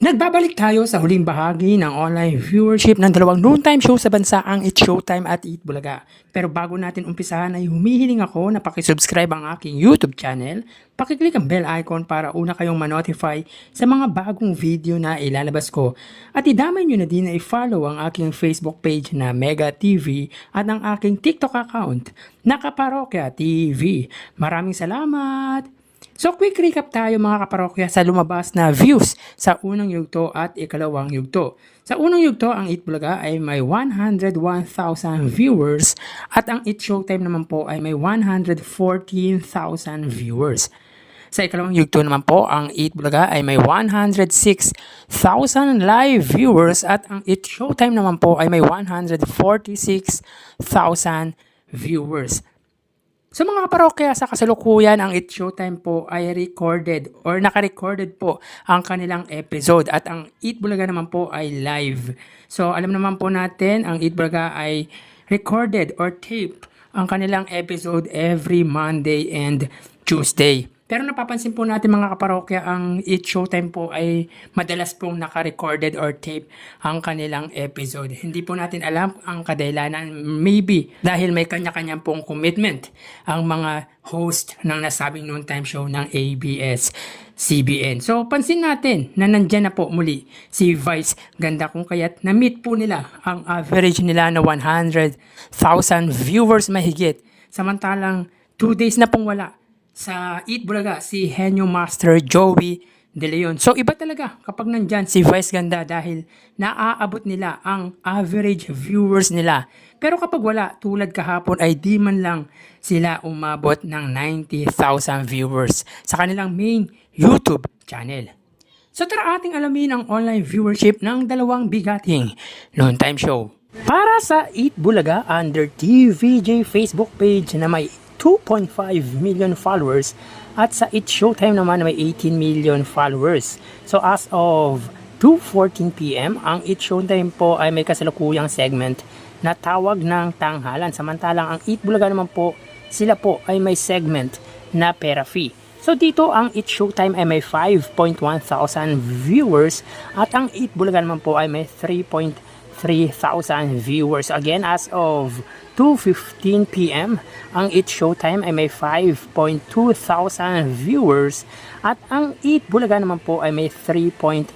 Nagbabalik tayo sa huling bahagi ng online viewership ng dalawang noontime show sa bansa, ang It's Showtime at Eat Bulaga. Pero bago natin umpisahan ay humihiling ako na pakisubscribe ang aking YouTube channel, pakiclick ang bell icon para una kayong manotify sa mga bagong video na ilalabas ko. At idamay nyo na din na i-follow ang aking Facebook page na Mega TV at ang aking TikTok account na Kaparokya TV. Maraming salamat! So quick recap tayo mga kaparokya sa lumabas na views sa unang yugto at ikalawang yugto. Sa unang yugto, ang Eat Bulaga ay may 101,000 viewers at ang Eat Showtime naman po ay may 114,000 viewers. Sa ikalawang yugto naman po, ang Eat Bulaga ay may 106,000 live viewers at ang Eat Showtime naman po ay may 146,000 viewers. So mga kaparokya, sa kasalukuyan, ang It's Showtime po ay recorded or naka-recorded po ang kanilang episode at ang Eat Bulaga naman po ay live. So alam naman po natin, ang Eat Bulaga ay recorded or tape ang kanilang episode every Monday and Tuesday. Pero napapansin po natin mga kaparokya, ang It's Showtime po ay madalas pong naka-recorded or tape ang kanilang episode. Hindi po natin alam ang kadahilanan, maybe dahil may kanya-kanyang pong commitment ang mga host ng nasabing noontime show ng ABS-CBN. So pansin natin na nandyan na po muli si Vice Ganda, kung kaya't na-meet po nila ang average nila na 100,000 viewers mahigit. Samantalang 2 days na pong wala sa Eat Bulaga si Henyo Master Joey De Leon. So iba talaga kapag nandyan si Vice Ganda dahil naaabot nila ang average viewers nila. Pero kapag wala, tulad kahapon, ay di man lang sila umabot ng 90,000 viewers sa kanilang main YouTube channel. So tara ating alamin ang online viewership ng dalawang bigating noontime show. Para sa Eat Bulaga, under TVJ Facebook page na may 2.5 million followers at sa It's Showtime naman may 18 million followers. So as of 2:14 PM, ang It's Showtime po ay may kasalukuyang segment na tawag ng tanghalan. Samantalang ang Eat Bulaga naman po, sila po ay may segment na pera fee. So dito ang It's Showtime ay may 5.1 thousand viewers at ang Eat Bulaga naman po ay may 3.3 thousand viewers. Again, as of 2:15 PM, ang It's Showtime ay may 5.2 thousand viewers at ang Eat Bulaga naman po ay may 3.3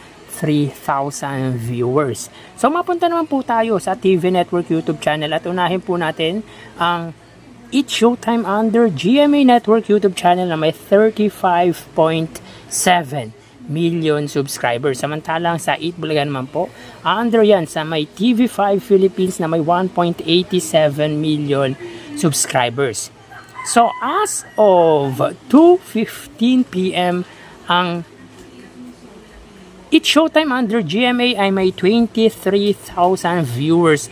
thousand viewers. So mapunta naman po tayo sa TV Network YouTube channel at unahin po natin ang It's Showtime under GMA Network YouTube channel na may 35.7 million subscribers. Samantalang sa Eat Bulaga naman po, under yan sa may TV5 Philippines na may 1.87 million subscribers. So as of 2:15 PM, ang It's Showtime under GMA ay may 23,000 viewers.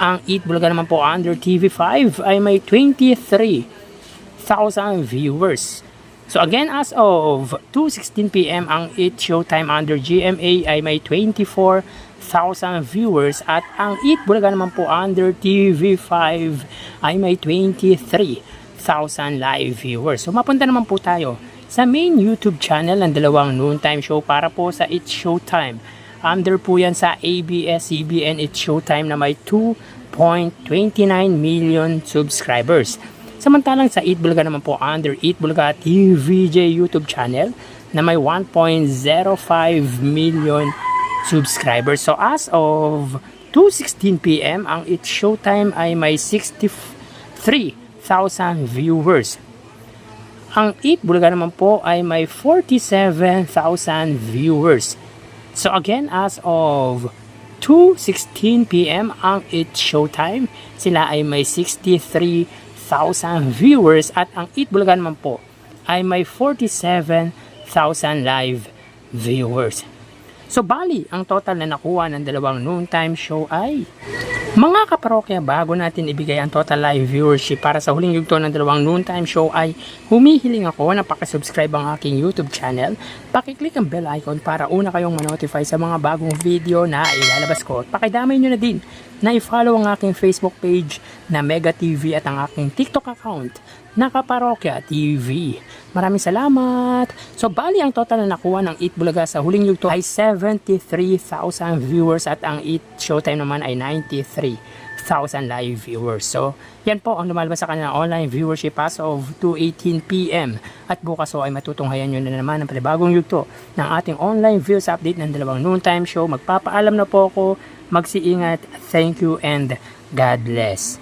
Ang Eat Bulaga naman po under TV5 ay may 23,000 viewers. So again, as of 2:16 PM, ang It's Showtime under GMA ay may 24,000 viewers at ang Eat Bulaga naman po under TV5 ay may 23,000 live viewers. So mapunta naman po tayo sa main YouTube channel ng dalawang noontime show para po sa It's Showtime. Under po yan sa ABS-CBN It's Showtime na may 2.29 million subscribers. Samantalang sa Eat Bulaga naman po, under Eat Bulaga TVJ YouTube channel na may 1.05 million subscribers. So as of 2:16 PM, ang It's Showtime ay may 63,000 viewers. Ang Eat Bulaga naman po ay may 47,000 viewers. So again, as of 2:16 PM, ang It's Showtime, sila ay may 63,000 viewers at ang Eat Bulaga naman po ay may 47,000 live viewers. So bali, ang total na nakuha ng dalawang noontime show ay Mga kaparokya, bago natin ibigay ang total live viewership para sa huling yugto ng dalawang noontime show ay humihiling ako na pakisubscribe ang aking YouTube channel. Pakiclick ang bell icon para una kayong manotify sa mga bagong video na ilalabas ko. At pakidamay nyo na din na i-follow ang aking Facebook page na Mega TV at ang aking TikTok account na Kaparokya TV. Maraming salamat! So bali ang total na nakuha ng Eat Bulaga sa huling yugto ay 73,000 viewers at ang Eat Showtime naman ay 93,000 live viewers. So yan po ang lumalabas sa kanilang online viewership as of 2:18 PM. At bukas so ay matutunghayan nyo na naman ang panibagong yugto ng ating online views update ng dalawang noontime show. Magpapaalam na po ako. Magsiingat. Thank you and God bless.